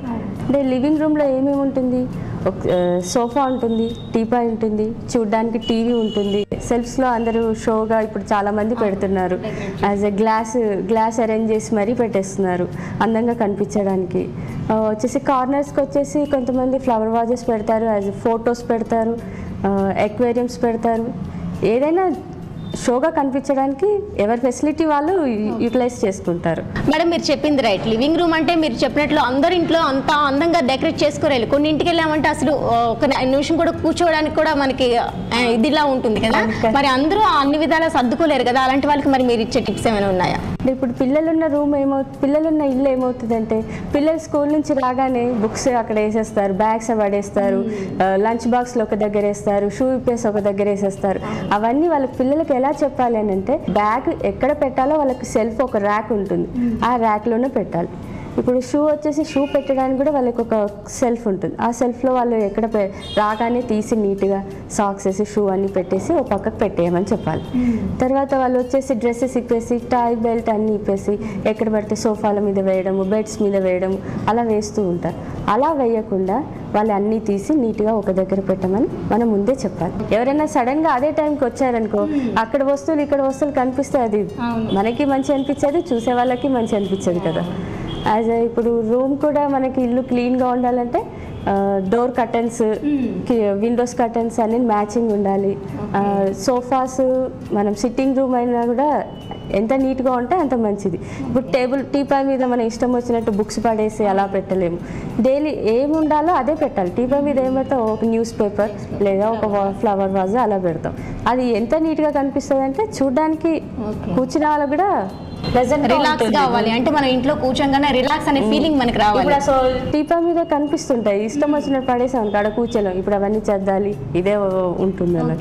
అంటే లివింగ్ రూమ్లో ఏమేమి ఉంటుంది? సోఫా ఉంటుంది, టీపాయ్ ఉంటుంది, చూడ్డానికి టీవీ ఉంటుంది, సెల్ఫ్స్లో అందరూ షోగా ఇప్పుడు చాలామంది పెడుతున్నారు. యాజ్ ఎ గ్లాస్ అరేంజ్ చేసి మరీ పెట్టేస్తున్నారు అందంగా కనిపించడానికి. వచ్చేసి కార్నర్స్కి వచ్చేసి కొంతమంది ఫ్లవర్ వాజెస్ పెడతారు, యాజ్ ఫొటోస్ పెడతారు, ఎక్వేరియంస్ పెడతారు. ఏదైనా షోగా కనిపించడానికి ఎవరి ఫెసిలిటీ వాళ్ళు యూటిలైజ్ చేసుకుంటారు. మేడం మీరు చెప్పింది రైట్. లివింగ్ రూమ్ అంటే మీరు చెప్పినట్లు అందరి ఇంట్లో అంత అందంగా డెకరేట్ చేసుకోవాలి. కొన్ని ఇంటికి వెళ్ళామంటే అసలు ఒక నిమిషం కూడా కూర్చోవడానికి కూడా మనకి ఇదిలా ఉంటుంది కదా, మరి అందరూ అన్ని విధాలా సర్దుకోలేరు కదా, అలాంటి వాళ్ళకి మరి మీరు ఇచ్చే టిప్స్ ఏమైనా ఉన్నాయా? ఇప్పుడు పిల్లలున్న పిల్లలున్న ఇల్లు ఏమవుతుందంటే పిల్లలు స్కూల్ నుంచి రాగానే బుక్స్ అక్కడ వేసేస్తారు, బ్యాగ్స్ పడేస్తారు, లంచ్ బాక్స్లో ఒక దగ్గర వేస్తారు, షూ విప్పేసి ఒక దగ్గర వేసేస్తారు. అవన్నీ వాళ్ళకి పిల్లలకి ఎలా చెప్పాలి అని అంటే బ్యాగ్ ఎక్కడ పెట్టాలో వాళ్ళకి సెల్ఫ్ ఒక ర్యాక్ ఉంటుంది, ఆ ర్యాక్లోనే పెట్టాలి. ఇప్పుడు షూ వచ్చేసి షూ పెట్టడానికి కూడా వాళ్ళకి ఒక సెల్ఫ్ ఉంటుంది, ఆ సెల్ఫ్లో వాళ్ళు ఎక్కడ రాగానే తీసి నీట్గా సాక్స్ వేసి షూ అన్నీ పెట్టేసి ఒక పక్కకు పెట్టేయమని చెప్పాలి. తర్వాత వాళ్ళు వచ్చేసి డ్రెస్సెస్ ఇప్పేసి టై బెల్ట్ అన్నీ ఇప్పేసి ఎక్కడ పడితే సోఫాల మీద వేయడము, బెడ్స్ మీద వేయడము అలా వేస్తూ ఉంటారు. అలా వేయకుండా వాళ్ళు అన్నీ తీసి నీట్గా ఒక దగ్గర పెట్టమని మనం ముందే చెప్పాలి. ఎవరైనా సడన్గా అదే టైంకి వచ్చారనుకో అక్కడ వస్తువులు ఇక్కడ వస్తువులు కనిపిస్తే అది మనకి మంచి అనిపించేది, చూసే వాళ్ళకి మంచి అనిపించేది కదా. ఇప్పుడు రూమ్ కూడా మనకి ఇల్లు క్లీన్గా ఉండాలంటే డోర్ కర్టన్స్, విండోస్ కర్టన్స్ అన్ని మ్యాచింగ్ ఉండాలి. సోఫాస్ మనం సిట్టింగ్ రూమ్ అయినా కూడా ఎంత నీట్గా ఉంటే అంత మంచిది. ఇప్పుడు టీపాయ్ మీద మనం ఇష్టం వచ్చినట్టు బుక్స్ పడేసి అలా పెట్టలేము. డైలీ ఏమి ఉండాలో అదే పెట్టాలి. టీపాయ్ మీద ఏం పెడతాం, ఒక న్యూస్ పేపర్ లేదా ఒక ఫ్లవర్ వాజ్ అలా పెడతాం. అది ఎంత నీట్గా కనిపిస్తుంది అంటే చూడడానికి కూర్చున్న వాళ్ళకు కూడా రిలాక్స్ కావాలి. అంటే మనం ఇంట్లో కూర్చోగానే రిలాక్స్ అనే ఫీలింగ్ మనకి రావాలి. అసలు టీపాయ్ మీద కనిపిస్తుంటాయి, ఇష్టం వచ్చినట్టు పడేసాం ఆడ కూర్చోలేం. ఇప్పుడు అవన్నీ చేద్దాలి, ఇదే ఉంటుంది. అలా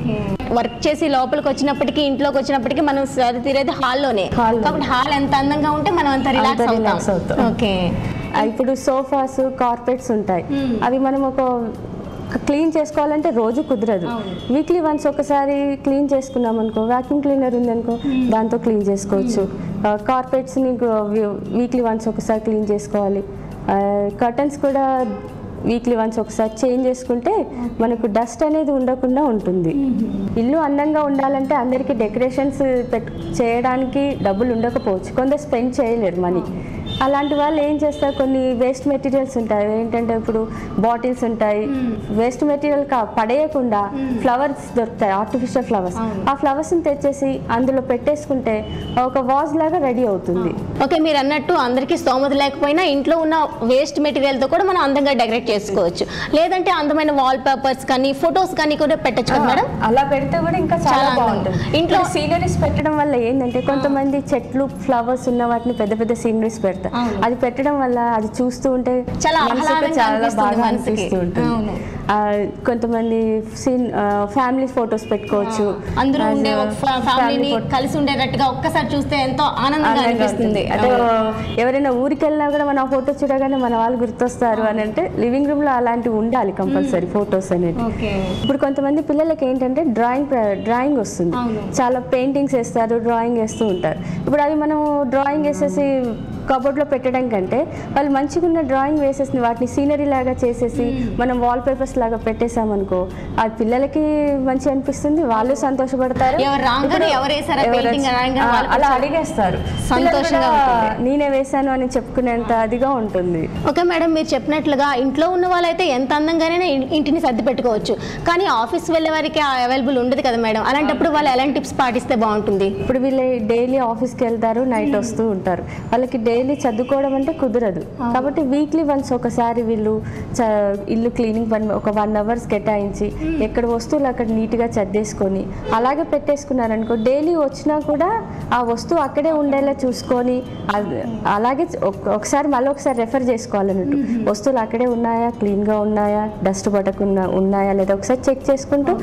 వర్క్ చేసి లోపలికి వచ్చినప్పటికీ ఇంట్లోకి వచ్చినప్పటికీ మనం తీరేది హాల్లోనే, కాబట్టి హాల్ ఎంత అందంగా ఉంటే మనం అంత రిలాక్స్ అవుతాం. ఓకే. ఇప్పుడు సోఫాస్, కార్పెట్స్ ఉంటాయి, అవి మనం ఒక క్లీన్ చేసుకోవాలంటే రోజు కుదరదు. వీక్లీ వన్స్ ఒకసారి క్లీన్ చేసుకున్నాం అనుకో, వాక్యూమ్ క్లీనర్ ఉందనుకో దాంతో క్లీన్ చేసుకోవచ్చు. కార్పెట్స్ని వీక్లీ వన్స్ ఒకసారి క్లీన్ చేసుకోవాలి. కర్టన్స్ కూడా వీక్లీ వన్స్ ఒకసారి చేంజ్ చేసుకుంటే మనకు డస్ట్ అనేది ఉండకుండా ఉంటుంది. ఇల్లు అందంగా ఉండాలంటే అందరికీ డెకరేషన్స్ చేయడానికి డబ్బులు ఉండకపోవచ్చు, కొందరు స్పెండ్ చేయలేరు మనీ. అలాంటి వాళ్ళు ఏం చేస్తారు, కొన్ని వేస్ట్ మెటీరియల్స్ ఉంటాయి. ఏంటంటే ఇప్పుడు బాటిల్స్ ఉంటాయి, వేస్ట్ మెటీరియల్ పడేయకుండా ఫ్లవర్స్ దొరుకుతాయి, ఆర్టిఫిషియల్ ఫ్లవర్స్. ఆ ఫ్లవర్స్ని తెచ్చేసి అందులో పెట్టేసుకుంటే ఒక వాజ్ లాగా రెడీ అవుతుంది. ఓకే, మీరు అన్నట్టు అందరికీ స్తోమత లేకపోయినా ఇంట్లో ఉన్న వేస్ట్ మెటీరియల్తో కూడా మనం అందంగా డెకరేట్ చేసుకోవచ్చు. లేదంటే అందమైన వాల్ పేపర్స్ కానీ ఫొటోస్ కానీ కూడా పెట్టచ్చు కదా మేడం. అలా పెడితే కూడా ఇంకా చాలా బాగుంటుంది. ఇంట్లో సీనరీస్ పెట్టడం వల్ల ఏంటంటే కొంతమంది చెట్లు, ఫ్లవర్స్ ఉన్న వాటిని పెద్ద పెద్ద సీనరీస్ పెడతారు. అది పెట్టడం వల్ల అది చూస్తూ ఉంటే చాలా బాగా అనిపిస్తూ ఉంటుంది. కొంతమంది ఫ్యామిలీ ఫొటోస్ పెట్టుకోవచ్చు, అందరూ ఉండే ఫ్యామిలీని కలిసి ఉండేటట్టుగా ఒక్కసారి చూస్తే ఎంతో ఆనందంగా అనిపిస్తుంది. అంటే ఎవరైనా ఊరికి వెళ్ళినా కూడా మన ఫోటో చూడగానే మన వాళ్ళు గుర్తొస్తారు అని అంటే లివింగ్ రూమ్ లో అలాంటివి ఉండాలి కంపల్సరీ ఫొటోస్ అనేది. ఇప్పుడు కొంతమంది పిల్లలకి ఏంటంటే డ్రాయింగ్ వస్తుంది, చాలా పెయింటింగ్స్ వేస్తారు, డ్రాయింగ్ వేస్తూ ఉంటారు. ఇప్పుడు అవి మనం డ్రాయింగ్ వేసేసి కబోర్డ్లో పెట్టడం కంటే వాళ్ళు మంచిగా ఉన్న డ్రాయింగ్ వేసేసి వాటిని సీనరీ లాగా చేసేసి మనం వాల్ పేపర్స్ లాగా పెట్టేసామనుకో అది పిల్లలకి మంచి అనిపిస్తుంది, వాళ్ళు సంతోషపడతారు. అలా అడిగేస్తారు, నేనే వేసాను అని చెప్పుకునేంత అదిగా ఉంటుంది. ఓకే మేడం, మీరు చెప్పినట్లుగా ఇంట్లో ఉన్న వాళ్ళైతే ఎంత అందంగానే ఇంటిని సర్ది పెట్టుకోవచ్చు, కానీ ఆఫీస్ వెళ్ళే వారికి అవైలబుల్ ఉండదు కదా మేడం. అలాంటప్పుడు వాళ్ళు ఎలాంటి టిప్స్ పాటిస్తే బాగుంటుంది? ఇప్పుడు వీళ్ళు డైలీ ఆఫీస్కి వెళ్తారు, నైట్ వస్తూ ఉంటారు, వాళ్ళకి డైలీ చదువుకోవడం అంటే కుదరదు. కాబట్టి వీక్లీ వన్స్ ఒకసారి వీళ్ళు ఇల్లు క్లీనింగ్ పని ఒక 1 hour కేటాయించి ఎక్కడ వస్తువులు అక్కడ నీట్గా చద్దేసుకొని అలాగే పెట్టేసుకున్నారనుకో డైలీ వచ్చినా కూడా ఆ వస్తువు అక్కడే ఉండేలా చూసుకొని అలాగే మళ్ళీ ఒకసారి రెఫర్ చేసుకోవాలన్నట్టు వస్తువులు అక్కడే ఉన్నాయా, క్లీన్గా ఉన్నాయా, డస్ట్ పడకుండా ఉన్నాయా లేదా ఒకసారి చెక్ చేసుకుంటూ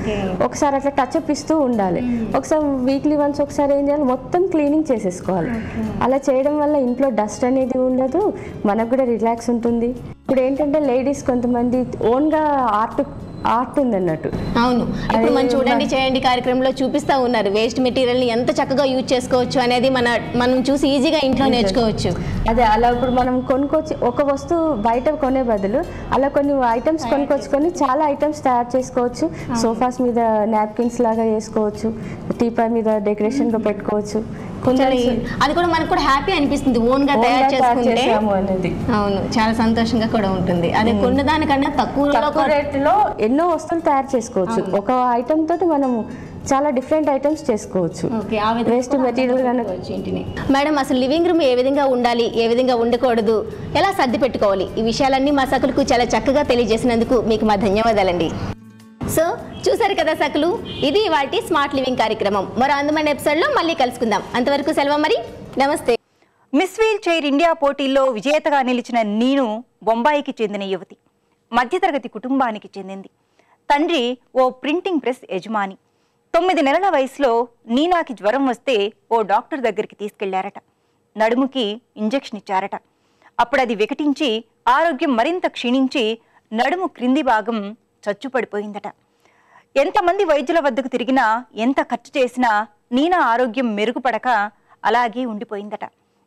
ఒకసారి అట్లా టచ్అప్ ఇస్తూ ఉండాలి. ఒకసారి వీక్లీ వన్స్ ఒకసారి ఏం చేయాలి, మొత్తం క్లీనింగ్ చేసేసుకోవాలి. అలా చేయడం వల్ల ఇంట్లో డస్ట్ అనేది ఉండదు, మనకు కూడా రిలాక్స్ ఉంటుంది. ఇప్పుడు ఏంటంటే లేడీస్ కొంతమంది ఓన్గా ఆర్ట్ ఉందన్నట్టు. అవును, ఇప్పుడు మనం చూడండి చేయండి కార్యక్రమంలో చూపిస్తా ఉన్నారు వేస్ట్ మెటీరియల్ ని ఎంత చక్కగా యూజ్ చేసుకోవచ్చు అనేది మనం చూసి ఈజీగా ఇంట్లో నేర్చుకోవచ్చు. అదే అలా ఇప్పుడు మనం కొనుక్కొచ్చి ఒక వస్తువు బయట కొనే బదులు అలా కొన్ని ఐటమ్స్ కొనుక్కొచ్చుకొని చాలా ఐటమ్స్ తయారు చేసుకోవచ్చు. సోఫాస్ మీద నాప్కిన్స్ లాగా వేసుకోవచ్చు, టీపాయ్ మీద డెకరేషన్ గా పెట్టుకోవచ్చు. అది కూడా మనకు కూడా హ్యాపీ అనిపిస్తుంది ఓన్ గా తయారు చేసుకుంటే. అవును, చాలా సంతోషంగా కూడా ఉంటుంది. అదే కొన్నదానికన్నా తక్కువ రేట్ లో ఎన్నో వస్తువులు తయారు చేసుకోవచ్చు. ఒక ఐటమ్ తోటి మనం చాలా డిఫరెంట్ ఐటమ్స్ చేసుకోవచ్చు. వేస్ట్ మెటీరియల్ కనుక. మేడం, అసలు లివింగ్ రూమ్ ఏ విధంగా ఉండాలి, ఏ విధంగా ఉండకూడదు, ఎలా సర్ది పెట్టుకోవాలి, ఈ విషయాలన్నీ మా సకులకు చాలా చక్కగా తెలియజేసినందుకు మీకు మా ధన్యవాదాలండి. సో చూసారు కదా సకులు, ఇది వాటి స్మార్ట్ లివింగ్ కార్యక్రమం. మరో అందమైన ఎపిసోడ్లో మళ్ళీ కలుసుకుందాం. అంతవరకు సెలవు మరి, నమస్తే. మిస్ వీల్ చైర్ ఇండియా పోటీల్లో విజేతగా నిలిచిన నీను బొంబాయికి చెందిన యువతి. మధ్యతరగతి కుటుంబానికి చెందింది. తండ్రి ఓ ప్రింటింగ్ ప్రెస్ యజమాని. 9 నెలల వయసులో నీనాకి జ్వరం వస్తే ఓ డాక్టర్ దగ్గరికి తీసుకెళ్లారట. నడుముకి ఇంజెక్షన్ ఇచ్చారట. అప్పుడు అది వికటించి ఆరోగ్యం మరింత క్షీణించి నడుము క్రింది భాగం చచ్చుపడిపోయిందట. ఎంతమంది వైద్యుల వద్దకు తిరిగినా, ఎంత ఖర్చు చేసినా నీనా ఆరోగ్యం మెరుగుపడక అలాగే ఉండిపోయిందట.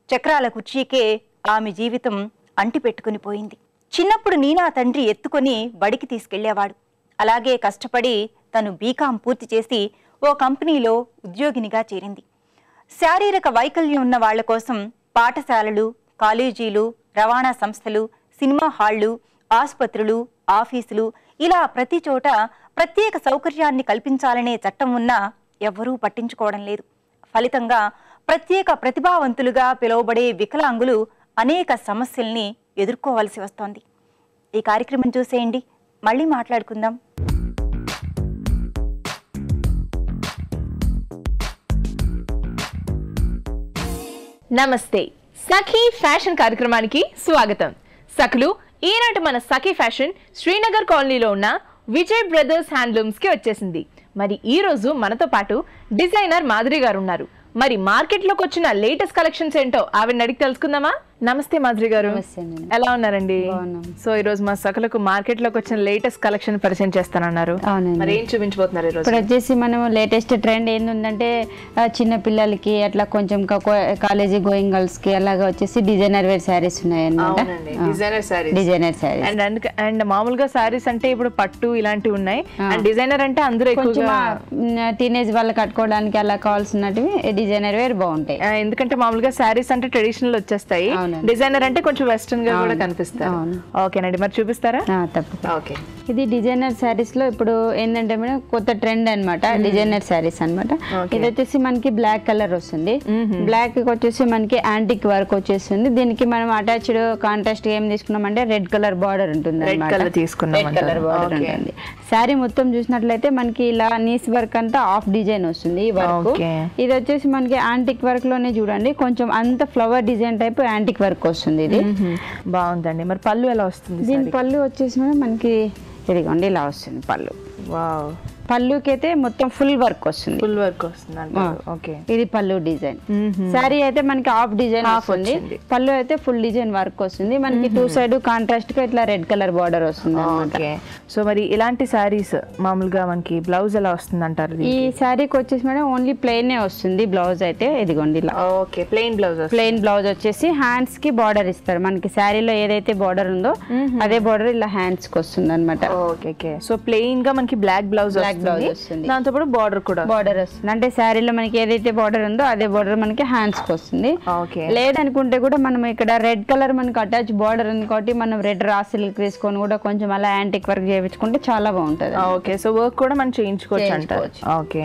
చక్రాల కుర్చీకే ఆమె జీవితం అంటిపెట్టుకుని పోయింది. చిన్నప్పుడు నీనా తండ్రి ఎత్తుకొని బడికి తీసుకెళ్లేవాడు. అలాగే కష్టపడి తను బీకాం పూర్తి చేసి ఓ కంపెనీలో ఉద్యోగినిగా చేరింది. శారీరక వైకల్యం ఉన్న వాళ్ల కోసం పాఠశాలలు, కాలేజీలు, రవాణా సంస్థలు, సినిమా హాళ్లు, ఆసుపత్రులు, ఆఫీసులు ఇలా ప్రతి చోట ప్రత్యేక సౌకర్యాన్ని కల్పించాలనే చట్టం ఉన్నా ఎవ్వరూ పట్టించుకోవడం లేదు. ఫలితంగా ప్రత్యేక ప్రతిభావంతులుగా పిలువబడే వికలాంగులు అనేక సమస్యల్ని ఎదుర్కోవలసి వస్తోంది. ఈ కార్యక్రమం చూసేయండి, మళ్ళీ మాట్లాడుకుందాం. నమస్తే, సఖీ ఫ్యాషన్ కార్యక్రమానికి స్వాగతం. సఖులు, ఈనాటి మన సఖీ ఫ్యాషన్ శ్రీనగర్ కాలనీలో ఉన్న విజయ్ బ్రదర్స్ హ్యాండ్లూమ్స్ కి వచ్చేసింది. మరి ఈ రోజు మనతో పాటు డిజైనర్ మాధురి గారు ఉన్నారు. మరి మార్కెట్ లోకి వచ్చిన లేటెస్ట్ కలెక్షన్స్ ఏంటో ఆవిడని అడిగి తెలుసుకుందామా? నమస్తే మాధురి గారు, ఎలా ఉన్నారండి? సో ఈ రోజు మా సకలకు మార్కెట్ లోకి వచ్చిన లేటెస్ట్ కలెక్షన్ పరిచయం చేస్తానన్నారు. మరి ఏం చూపించబోతున్నారు ఈ రోజు? ఇప్పుడు వచ్చేసి మనం లేటెస్ట్ ట్రెండ్ ఏంటంటే చిన్న పిల్లలకి అట్లా కొంచెం కాలేజీ గోయింగ్ గర్ల్స్ కి అలాగా వచ్చేసి డిజైనర్ వేర్ శారీస్ ఉన్నాయి అన్నమాట. డిజైనర్ శారీస్ అండ్ మామూలుగా శారీస్ అంటే ఇప్పుడు పట్టు ఇలాంటివి ఉన్నాయి. అండ్ డిజైనర్ అంటే అందరూ ఎక్కువగా టీనేజ్ వాళ్ళు కట్టుకోవడానికి అలా కావాల్సినవి డిజైనర్ వేర్ బాగుంటాయి. ఎందుకంటే మామూలుగా శారీస్ అంటే ట్రెడిషనల్ వచ్చేస్తాయి, డిజైనర్ అంటే కొంచెం వెస్టర్న్ గా కూడా కనిపిస్తారు. ఓకేనండి, మరి చూపిస్తారా? తప్పకుండా. ఓకే, ఇది డిజైనర్ శారీస్ లో ఇప్పుడు ఏంటంటే మేడం కొత్త ట్రెండ్ అన్నమాట. డిజైనర్ శారీస్ అన్నమాట. ఇది వచ్చేసి మనకి బ్లాక్ కలర్ వస్తుంది. బ్లాక్ వచ్చేసి మనకి యాంటిక్ వర్క్ వచ్చేస్తుంది. దీనికి మనం అటాచ్డ్ కాంట్రాస్ట్ ఏం తీసుకున్నామంటే రెడ్ కలర్ బార్డర్ ఉంటుంది. రెడ్ కలర్ బార్డర్ ఉంటుంది. శారీ మొత్తం చూసినట్లయితే మనకి ఇలా నీస్ వర్క్ అంతా ఆఫ్ డిజైన్ వస్తుంది ఈ వర్క్. ఇది వచ్చేసి మనకి యాంటిక్ వర్క్ లోనే చూడండి కొంచెం అంత flower design type antique work వస్తుంది. ఇది బాగుందండి. మరి పళ్ళు ఎలా వస్తుంది? దీని పళ్ళు వచ్చేసి మనకి ఇదిగోండి ఇలా వస్తుంది పళ్ళు. వావ్, పళ్ళుకి అయితే మొత్తం ఫుల్ వర్క్ వస్తుంది. ఫుల్ వర్క్ వస్తుంది. ఓకే, ఇది పళ్ళు డిజైన్. సారీ అయితే మనకి హాఫ్ డిజైన్ వస్తుంది. పళ్ళు అయితే ఫుల్ డిజైన్ వర్క్ వస్తుంది. మనకి టూ సైడ్ కాంట్రాస్ట్ గా ఇట్లా రెడ్ కలర్ బార్డర్ వస్తుంది. ఓకే, సో మరి ఇలాంటి సారీస్ మామూలుగా మనకి బ్లౌజ్ ఎలా వస్తుంది అంటారు? ఈ సారీకి వచ్చేసి మేడం ఓన్లీ ప్లెయిన్ వస్తుంది బ్లౌజ్ అయితే. ఇదిగోండి ఇలా. Okay, plain blouse. Plain blouse వచ్చేసి హ్యాండ్స్ కి బార్డర్ ఇస్తారు. మనకి శారీలో ఏదైతే బార్డర్ ఉందో అదే బార్డర్ ఇలా హ్యాండ్స్ కి వస్తుంది అనమాట. ఓకే, సో ప్లెయిన్ గా మనకి బ్లాక్ బ్లౌజ్ వస్తుంది. దాంతో పాటు బార్డర్ కూడా బార్డర్ వస్తుంది. అంటే శారీలో మనకి ఏదైతే బార్డర్ ఉందో అదే బార్డర్ మనకి హ్యాండ్స్ కి వస్తుంది. లేదనుకుంటే కూడా మనం ఇక్కడ రెడ్ కలర్ మనకి అటాచ్ బార్డర్ ఉంది కాబట్టి మనం రెడ్ రా సిల్క్ తీసుకొని కూడా కొంచెం అలా యాంటిక్ వర్క్ చేయించుకుంటే చాలా బాగుంటది. ఓకే, సో వర్క్ కూడా మనం చేయించుకోవచ్చు అంటారు. ఓకే,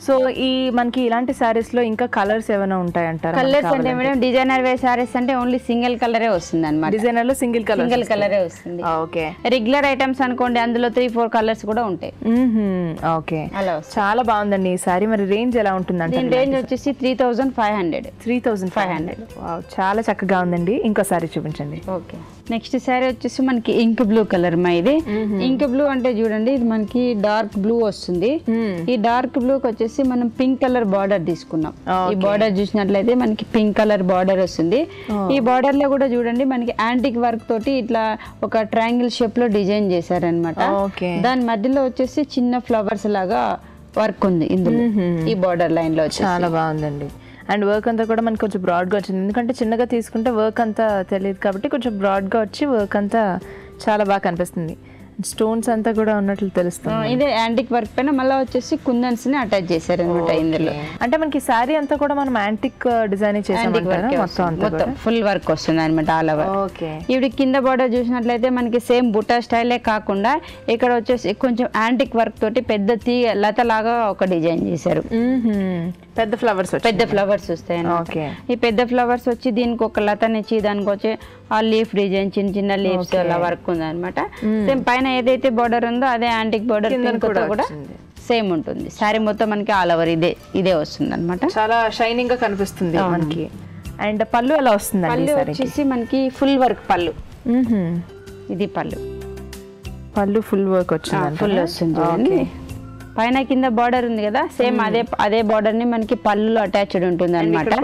సో ఈ మనకి ఇలాంటి సారీస్ లో ఇంకా కలర్స్ ఏమైనా ఉంటాయి అంటారా? కలర్స్ అంటే మేడం డిజైనర్ వేర్ సారీస్ అంటే ఓన్లీ సింగిల్ కలరే వస్తుంది అనమాట. డిజైనర్ లో సింగిల్ కలరే వస్తుంది. ఓకే, రెగ్యులర్ ఐటమ్స్ అనుకోండి అందులో 3-4 కలర్స్ కూడా ఉంటాయి. ఓకే, చాలా బాగుందండి ఈ సారీ. మరి రేంజ్ ఎలా ఉంటుంది? దీని రేంజ్ వచ్చేసి 3500. 3500. చాలా చక్కగా ఉందండి. ఇంకో సారీ చూపించండి. ఓకే, నెక్స్ట్ సారీ వచ్చేసి మనకి ఇంక్ బ్లూ కలర్ మా. ఇది ఇంక్ బ్లూ అంటే చూడండి ఇది మనకి డార్క్ బ్లూ వస్తుంది. ఈ డార్క్ బ్లూ వచ్చేసి మనం పింక్ కలర్ బార్డర్ తీసుకున్నాం. ఈ బార్డర్ చూసినట్లయితే మనకి పింక్ కలర్ బార్డర్ వస్తుంది. ఈ బార్డర్ లో కూడా చూడండి మనకి యాంటిక్ వర్క్ తోటి ఇట్లా ఒక ట్రయాంగిల్ షేప్ లో డిజైన్ చేశారనమాట. దాని మధ్యలో వచ్చేసి చిన్న ఫ్లవర్స్ లాగా వర్క్ ఉంది ఇందులో ఈ బార్డర్ లైన్ లో. చాలా బాగుందండి. అండ్ వర్క్ అంతా కూడా మనకి కొంచెం బ్రాడ్గా వచ్చింది. ఎందుకంటే చిన్నగా తీసుకుంటే వర్క్ అంతా తెలియదు కాబట్టి కొంచెం బ్రాడ్గా వచ్చి వర్క్ అంతా చాలా బాగా కనిపిస్తుంది. స్టోన్స్ అంతా కూడా ఉన్నట్లు తెలుస్తుంది. ఇదే యాంటిక్ వర్క్ పైన మళ్ళీ వచ్చేసి కుందన్స్ ని అటాచ్ చేశారు అనమాట ఇందులో. అంటే మనకి శారీ అంతా కూడా మనం యాంటిక్ డిజైన్ చేసామంటారా? మొత్తం ఫుల్ వర్క్ వస్తుంది అనమాట ఆల్ ఓవర్. ఓకే. ఇప్పుడు కింద బార్డర్ చూసినట్లయితే మనకి సేమ్ బుట్టా స్టైలే కాకుండా ఇక్కడ వచ్చేసి కొంచెం యాంటిక్ వర్క్ తోటి పెద్ద తీగ లత లాగా ఒక డిజైన్ చేశారు. పెద్ద ఫ్లవర్స్ వస్తాయి. ఈ పెద్ద ఫ్లవర్స్ వచ్చి దీనికి ఒక లతనిచ్చి దానికి వచ్చి ఆ లీఫ్ డిజైన్ చిన్న చిన్న లీవ్స్ అలా వర్క్ ఉంది అనమాట. సేమ్ పైన ఏదైతే బార్డర్ ఉందో అదే యాంటిక్ బార్డర్ కూడా సేమ్ ఉంటుంది. సారీ మొత్తం మనకి ఆల్ ఓవర్ ఇదే వస్తుంది అనమాట. చాలా షైనింగ్ గా కనిపిస్తుంది మనకి. అండ్ పళ్ళు ఎలా వస్తుంది? పళ్ళు వచ్చేసి మనకి ఫుల్ వర్క్ పళ్ళు. ఇది పళ్ళు ఫుల్ వర్క్ వచ్చింది. ఫుల్ వస్తుంది. పైన కింద బార్డర్ ఉంది కదా సేమ్ అదే బార్డర్ ని మనకి పళ్ళులో అటాచ్డ్ ఉంటుంది అనమాట.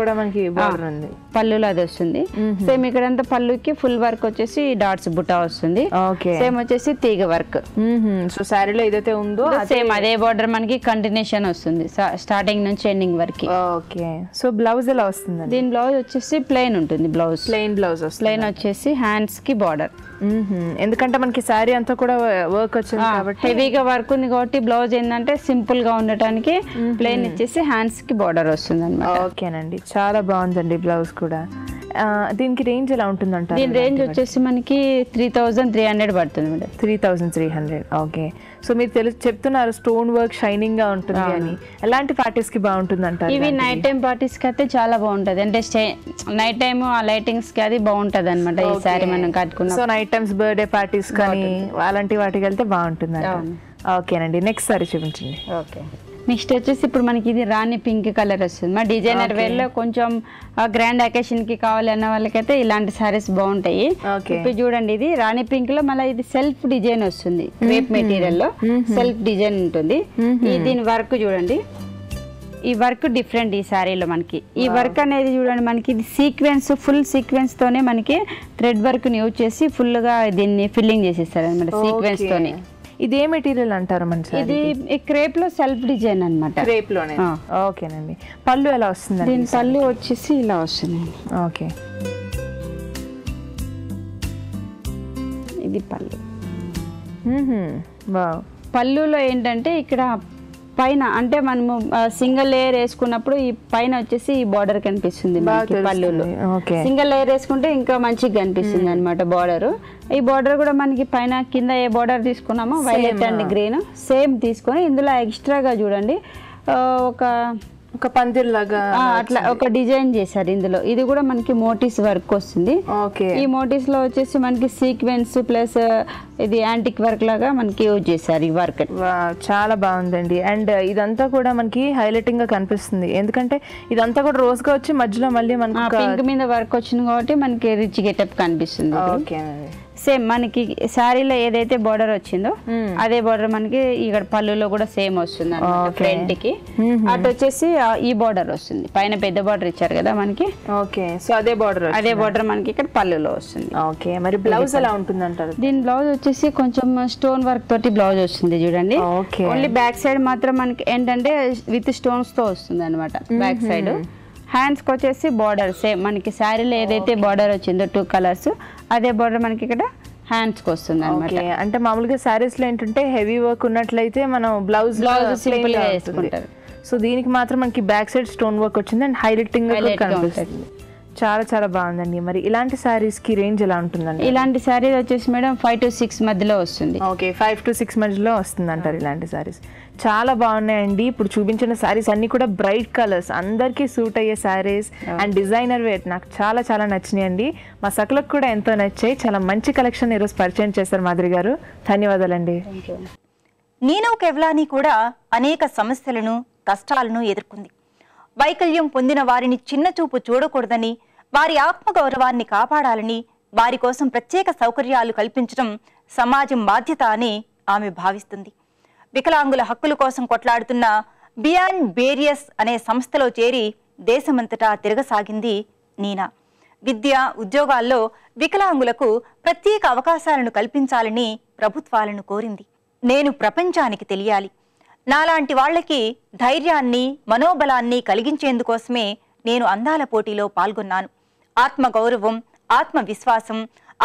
పళ్ళులో అది వస్తుంది. సేమ్ ఇక్కడంతా పళ్ళుకి ఫుల్ వర్క్ వచ్చేసి డాట్స్ బుటా వస్తుంది. సేమ్ వచ్చేసి తీగ వర్క్. సో సారీలో ఏదైతే ఉందో సేమ్ అదే బార్డర్ మనకి కంటిన్యూషన్ వస్తుంది స్టార్టింగ్ నుంచి ఎండింగ్ వరకు. ఓకే. సో బ్లౌజ్ ఎలా వస్తుంది? దీని బ్లౌజ్ వచ్చేసి ప్లెయిన్ ఉంటుంది. ప్లెయిన్ బ్లౌజ్ ప్లెయిన్ వచ్చేసి హ్యాండ్స్ కి బార్డర్. ఎందుకంటే మనకి సారీ అంతా కూడా వర్క్ వచ్చింది కాబట్టి హెవీగా వర్క్ ఉంది కాబట్టి బ్లౌజ్ ఏంటంటే సింపుల్ గా ఉండటానికి ప్లెయిన్ ఇచ్చేసి హ్యాండ్స్ కి బార్డర్ వస్తుంది అనమాట. ఓకేనండి, చాలా బాగుందండి బ్లౌజ్ కూడా. దీనికి రేంజ్ ఎలా ఉంటుంది అంటారు? దీని రేంజ్ వచ్చేసి మనకి 3300 పడుతుంది మేడం. 3300. ఓకే. సో మీరు చెప్తున్నారు స్టోన్ వర్క్ షైనింగ్ గా ఉంటుంది అని. ఎలాంటి పార్టీస్ కి బాగుంటుంది అంటారు? ఇవి నైట్ టైం పార్టీస్ కి అయితే చాలా బాగుంటది. అంటే నైట్ టైం ఆ లైటింగ్స్ కి అది బాగుంటది అనమాట. ఈ సారీ మనం కట్టుకున్నాం. So night times birthday parties కానీ అలాంటి వాటికి వెళ్తే బాగుంటుంది. ఓకేనండి, నెక్స్ట్ సారీ చూపించండి. ఓకే. నెక్స్ట్ వచ్చేసి ఇప్పుడు మనకి ఇది రాణి పింక్ కలర్ వస్తుంది. మా డిజైనర్ వేర్ లో కొంచెం గ్రాండ్ అకేషన్ కి కావాలి అన్న వాళ్ళకైతే ఇలాంటి సారీస్ బాగుంటాయి. ఇప్పుడు చూడండి, ఇది రాణి పింక్ లో మళ్ళీ ఇది సెల్ఫ్ డిజైన్ వస్తుంది. క్రేప్ మెటీరియల్ లో సెల్ఫ్ డిజైన్ ఉంటుంది. దీని వర్క్ చూడండి, ఈ వర్క్ డిఫరెంట్ ఈ సారీలో మనకి. ఈ వర్క్ అనేది చూడండి మనకి ఇది సీక్వెన్స్, ఫుల్ సీక్వెన్స్ తోనే మనకి థ్రెడ్ వర్క్ ని యూజ్ చేసి ఫుల్ గా దీన్ని ఫిల్లింగ్ చేసేస్తారు అనమాట సీక్వెన్స్ తోనే. ఇది ఏ మెటీరియల్ అంటారు? ఇది క్రేప్ లో సెల్ఫ్ డిజైన్ అనమాట. క్రేప్ లోనే. ఓకేనండి. పళ్ళు ఎలా వస్తుంది? దీని పళ్ళు వచ్చేసి ఇలా వస్తుంది. ఓకే. ఇది పళ్ళు. పళ్ళులో ఏంటంటే ఇక్కడ పైన అంటే మనము సింగిల్ లేయర్ వేసుకున్నప్పుడు ఈ పైన వచ్చేసి ఈ బార్డర్ కనిపిస్తుంది పళ్ళులో. సింగిల్ లేయర్ వేసుకుంటే ఇంకా మంచిగా కనిపిస్తుంది అనమాట బార్డర్. ఈ బార్డర్ కూడా మనకి పైన కింద ఏ బార్డర్ తీసుకున్నామో వైలెట్ అండ్ గ్రీన్ సేమ్ తీసుకొని ఇందులో ఎక్స్ట్రాగా చూడండి ఒక పందిర్లాగా అట్లా ఒక డిజైన్ చేశారు ఇందులో. ఇది కూడా మనకి మోటివ్స్ వర్క్ వస్తుంది. ఈ మోటివ్స్ లో వచ్చేసి మనకి సీక్వెన్స్ ప్లస్ ఇది యాంటిక్ వర్క్ లాగా మనకి యూజ్ చేశారు ఈ వర్క్. చాలా బాగుందండి. అండ్ ఇదంతా కూడా మనకి హైలైటింగ్ గా కనిపిస్తుంది. ఎందుకంటే ఇదంతా కూడా రోజ్ గా వచ్చి మధ్యలో మళ్ళీ మనకి పింక్ మీద వర్క్ వచ్చింది కాబట్టి మనకి రిచ్ గెటప్ కనిపిస్తుంది. సేమ్ మనకి శారీలో ఏదైతే బార్డర్ వచ్చిందో అదే బార్డర్ మనకి ఇక్కడ పళ్ళులో కూడా సేమ్ వస్తుంది ఫ్రంట్ కి. అటు వచ్చేసి ఈ బార్డర్ వస్తుంది. పైన పెద్ద బార్డర్ ఇచ్చారు కదా మనకి. ఓకే. సో అదే బార్డర్ మనకి ఇక్కడ పళ్ళులో వస్తుంది. ఓకే. మరి బ్లౌజ్ ఎలా ఉంటుంది అంటారు? దీని బ్లౌజ్ వచ్చేసి కొంచెం స్టోన్ వర్క్ తోటి బ్లౌజ్ వస్తుంది చూడండి. ఓన్లీ బ్యాక్ సైడ్ మాత్రం మనకి ఏంటంటే విత్ స్టోన్స్ తో వస్తుంది అనమాట బ్యాక్ సైడ్. హ్యాండ్స్కి వచ్చేసి బార్డర్ సేమ్ మనకి శారీలో ఏదైతే బార్డర్ వచ్చిందో 2 కలర్స్ అదే బార్డర్ మనకి ఇక్కడ హ్యాండ్స్కి వస్తుంది అనమాట. అంటే మామూలుగా శారీస్ లో ఏంటంటే హెవీ వర్క్ ఉన్నట్లయితే మనం బ్లౌజ్ సింపుల్ గా వేసుకుంటారు. సో దీనికి మాత్రం మనకి బ్యాక్ సైడ్ స్టోన్ వర్క్ వచ్చింది అండ్ హైలైటింగ్ కనిపిస్తుంది. చాలా చాలా బాగుందండి. మరి ఇలాంటి సారీస్ కి రేంజ్ ఎలా ఉంటుందండి? ఇలాంటి సారీస్ వచ్చేసి మేడం 5 to 6 మధ్యలో వస్తుంది. ఓకే. 5 to 6 మధ్యలో వస్తుంది అంటారు ఇలాంటి సారీస్. చాలా బాగున్నాయండి. ఇప్పుడు చూపించిన సారీస్ అన్ని కూడా బ్రైట్ కలర్స్, అందరికీ సూట్ అయ్యే సారీస్ అండ్ డిజైనర్ వేర్. నాకు చాలా చాలా నచ్చినాయండి. మా సకులకు కూడా ఎంతో నచ్చాయి. చాలా మంచి కలెక్షన్ ఈరోజు పరిచయం చేశారు మాధురి గారు. ధన్యవాదాలండి. నీనో కెవ్లానీ కూడా అనేక సమస్యలను కష్టాలను ఎదుర్కొంది. వైకల్యం పొందిన వారిని చిన్నచూపు చూడకూడదని, వారి ఆత్మగౌరవాన్ని కాపాడాలని, వారి కోసం ప్రత్యేక సౌకర్యాలు కల్పించడం సమాజం బాధ్యత అని ఆమె భావిస్తుంది. వికలాంగుల హక్కుల కోసం కొట్లాడుతున్న బియాండ్ బేరియస్ అనే సంస్థలో చేరి దేశమంతటా తిరగసాగింది నీనా. విద్య, ఉద్యోగాల్లో వికలాంగులకు ప్రత్యేక అవకాశాలను కల్పించాలని ప్రభుత్వాలను కోరింది. నేను ప్రపంచానికి తెలియాలి, నాలాంటి వాళ్లకి ధైర్యాన్ని, మనోబలాన్ని కలిగించేందుకోసమే నేను అందాల పోటీలో పాల్గొన్నాను. ఆత్మగౌరవం, ఆత్మవిశ్వాసం,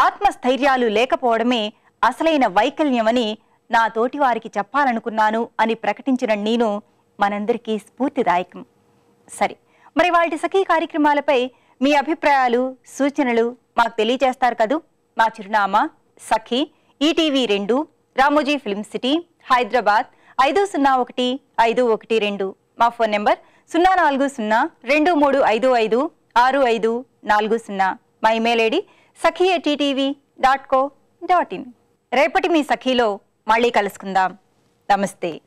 ఆత్మస్థైర్యాలు లేకపోవడమే అసలైన వైకల్యమని నా తోటి వారికి చెప్పాలనుకున్నాను అని ప్రకటించిన నేను మనందరికీ స్ఫూర్తిదాయకం. సరే, మరి వాటి సఖీ కార్యక్రమాలపై మీ అభిప్రాయాలు, సూచనలు మాకు తెలియజేస్తారు కదూ. మా చిరునామా సఖీ, ఈటీవీ 2, రామోజీ ఫిల్మ్ సిటీ, హైదరాబాద్ 501512. మా ఫోన్ నెంబర్ 04023556540. మా ఇమెయిల్ ఐడి sakhi@ttv.co.in. రేపటి మీ సఖీలో మళ్ళీ కలుసుకుందాం. నమస్తే.